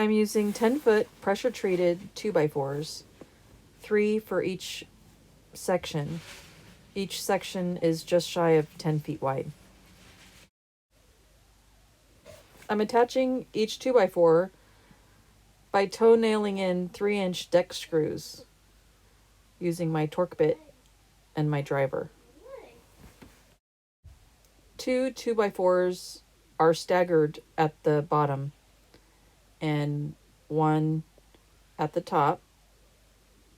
I'm using 10-foot pressure treated 2x4s, 3 for each section. Each section is just shy of 10 feet wide. I'm attaching each 2x4 by toe nailing in 3-inch deck screws using my torque bit and my driver. 2 2x4s are staggered at the bottom and one at the top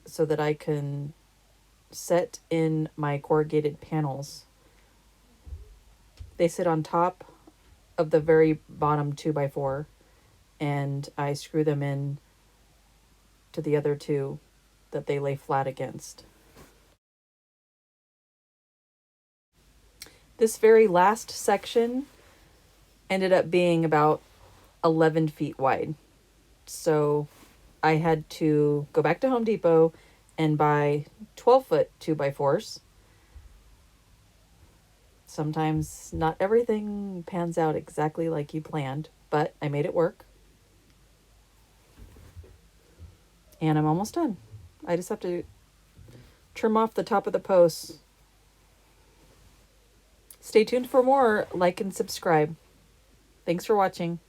so that I can set in my corrugated panels. They sit on top of the very bottom 2x4, and I screw them in to the other two that they lay flat against. This very last section ended up being about 11 feet wide. So I had to go back to Home Depot and buy 12-foot 2x4s. Sometimes not everything pans out exactly like you planned, but I made it work. And I'm almost done. I just have to trim off the top of the posts. Stay tuned for more. Like and subscribe. Thanks for watching.